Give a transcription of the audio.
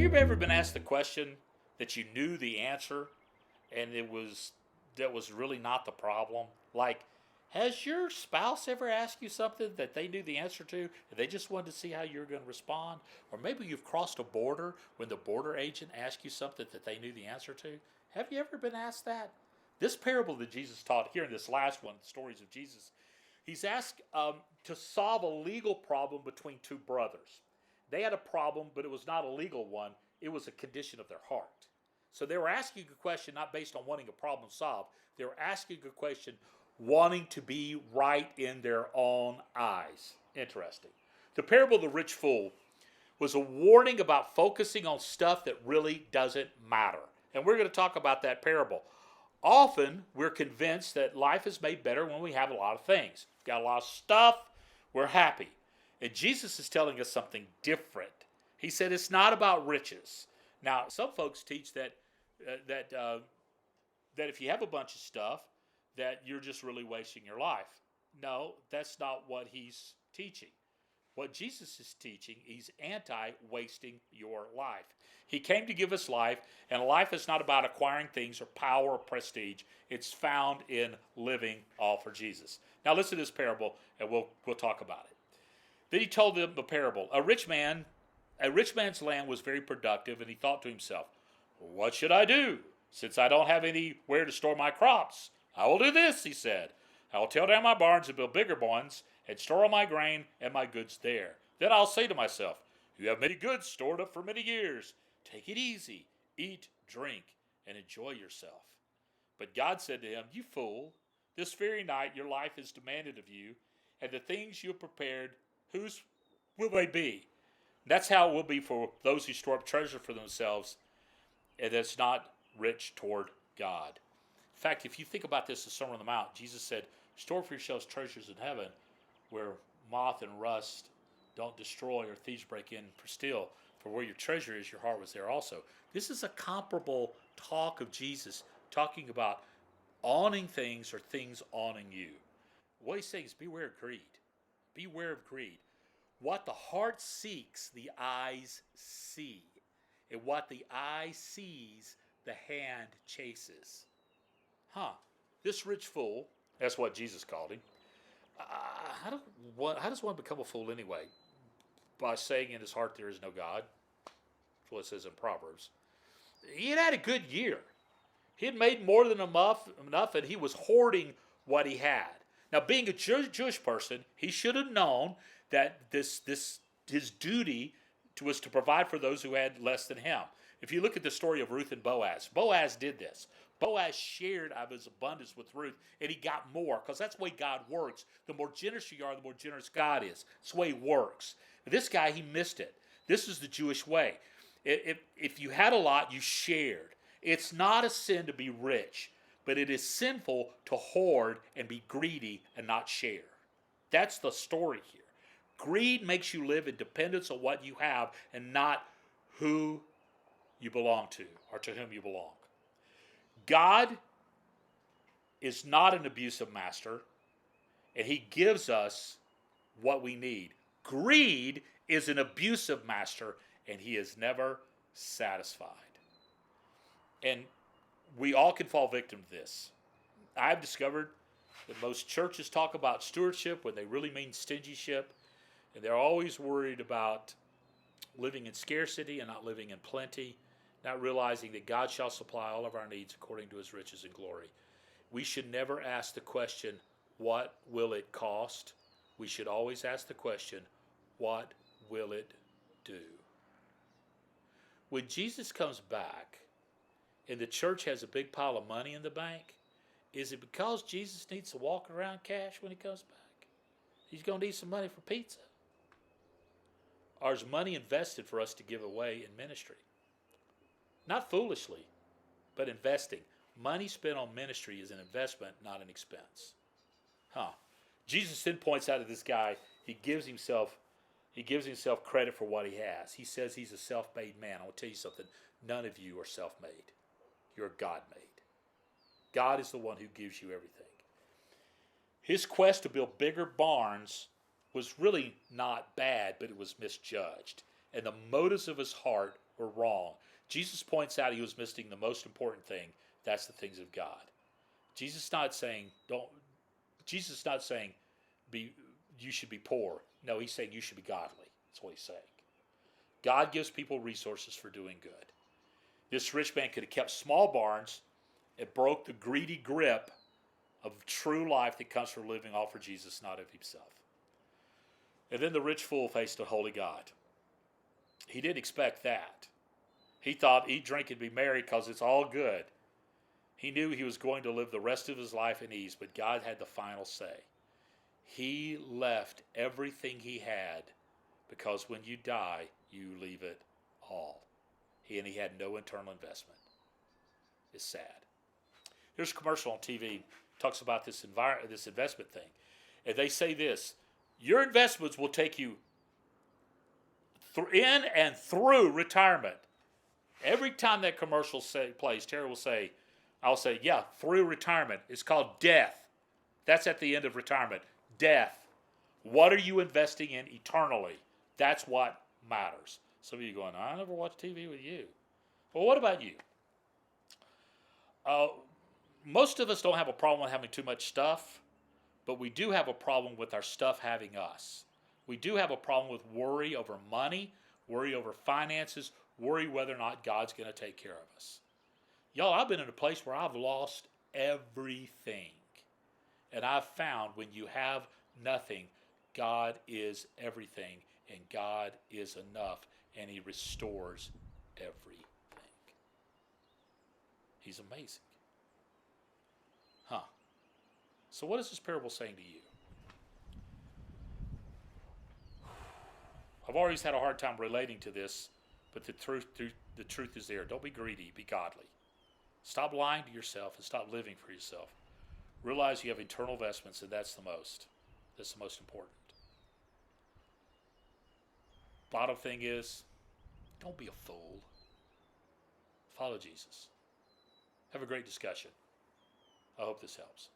you ever been asked the question that you knew the answer and that was really not the problem? Like, has your spouse ever asked you something that they knew the answer to and they just wanted to see how you're going to respond? Or maybe you've crossed a border when the border agent asked you something that they knew the answer to? Have you ever been asked that? This parable that Jesus taught here in this last one, the stories of Jesus, he's asked to solve a legal problem between two brothers. They had a problem, but it was not a legal one. It was a condition of their heart. So they were asking a question not based on wanting a problem solved. They were asking a question wanting to be right in their own eyes. Interesting. The parable of the rich fool was a warning about focusing on stuff that really doesn't matter. And we're going to talk about that parable. Often, we're convinced that life is made better when we have a lot of things. We've got a lot of stuff, we're happy. And Jesus is telling us something different. He said it's not about riches. Now, some folks teach that if you have a bunch of stuff, that you're just really wasting your life. No, that's not what he's teaching. What Jesus is teaching, he's anti-wasting your life. He came to give us life, and life is not about acquiring things or power or prestige. It's found in living all for Jesus. Now listen to this parable, and we'll talk about it. Then he told them a parable. A rich man's land was very productive, and he thought to himself, "What should I do? Since I don't have anywhere to store my crops, I will do this," he said. "I will tear down my barns and build bigger ones, and store all my grain and my goods there. Then I'll say to myself, you have many goods stored up for many years. Take it easy, eat, drink, and enjoy yourself." But God said to him, "You fool, this very night your life is demanded of you, and the things you have prepared, whose will they be?" That's how it will be for those who store up treasure for themselves, and that's not rich toward God. In fact, if you think about this, the Sermon on the Mount, Jesus said, "Store for yourselves treasures in heaven, where moth and rust don't destroy or thieves break in for steal. For where your treasure is, your heart was there also." This is a comparable talk of Jesus, talking about owning things or things owning you. What he's saying is beware of greed. Beware of greed. What the heart seeks, the eyes see. And what the eye sees, the hand chases. This rich fool, that's what Jesus called him. How does one become a fool anyway? By saying in his heart there is no God. That's what it says in Proverbs. He had a good year. He had made more than enough, and he was hoarding what he had. Now, being a Jewish person, he should have known that his duty was to provide for those who had less than him. If you look at the story of Ruth and Boaz, Boaz did this. Boaz shared of his abundance with Ruth, and he got more, because that's the way God works. The more generous you are, the more generous God is. That's the way he works. This guy, he missed it. This is the Jewish way. If you had a lot, you shared. It's not a sin to be rich, but it is sinful to hoard and be greedy and not share. That's the story here. Greed makes you live in dependence on what you have and not who you belong to or to whom you belong. God is not an abusive master, and he gives us what we need. Greed is an abusive master, and he is never satisfied. And we all can fall victim to this. I've discovered that most churches talk about stewardship when they really mean stingyship, and they're always worried about living in scarcity and not living in plenty, not realizing that God shall supply all of our needs according to his riches and glory. We should never ask the question, what will it cost? We should always ask the question, what will it do? When Jesus comes back and the church has a big pile of money in the bank, is it because Jesus needs to walk around cash when he comes back? He's going to need some money for pizza. Or is money invested for us to give away in ministry? Not foolishly, but investing. Money spent on ministry is an investment, not an expense. Jesus then points out to this guy, he gives himself credit for what he has. He says he's a self-made man. I will tell you something. None of you are self-made. You're God-made. God is the one who gives you everything. His quest to build bigger barns was really not bad, but it was misjudged. And the motives of his heart were wrong. Jesus points out he was missing the most important thing. That's the things of God. Jesus is not saying be you should be poor. No, he's saying you should be godly. That's what he's saying. God gives people resources for doing good. This rich man could have kept small barns. It broke the greedy grip of true life that comes from living all for Jesus, not of himself. And then the rich fool faced a holy God. He didn't expect that. He thought eat, drink, and be merry because it's all good. He knew he was going to live the rest of his life in ease, but God had the final say. He left everything he had because when you die, you leave it all. He had no internal investment. It's sad. There's a commercial on TV talks about this investment thing. And they say this, your investments will take you in and through retirement. Every time that commercial plays, Terry will say, I'll say, yeah, through retirement. It's called death. That's at the end of retirement. Death. What are you investing in eternally? That's what matters. Some of you going, I never watch TV with you. Well, what about you? Most of us don't have a problem with having too much stuff, but we do have a problem with our stuff having us. We do have a problem with worry over money, worry over finances, worry whether or not God's going to take care of us. Y'all, I've been in a place where I've lost everything. And I've found when you have nothing, God is everything, and God is enough, and he restores everything. He's amazing. So what is this parable saying to you? I've always had a hard time relating to this, but the truth is there. Don't be greedy, be godly. Stop lying to yourself and stop living for yourself. Realize you have eternal investments, and that's the most important. Bottom thing is, don't be a fool. Follow Jesus. Have a great discussion. I hope this helps.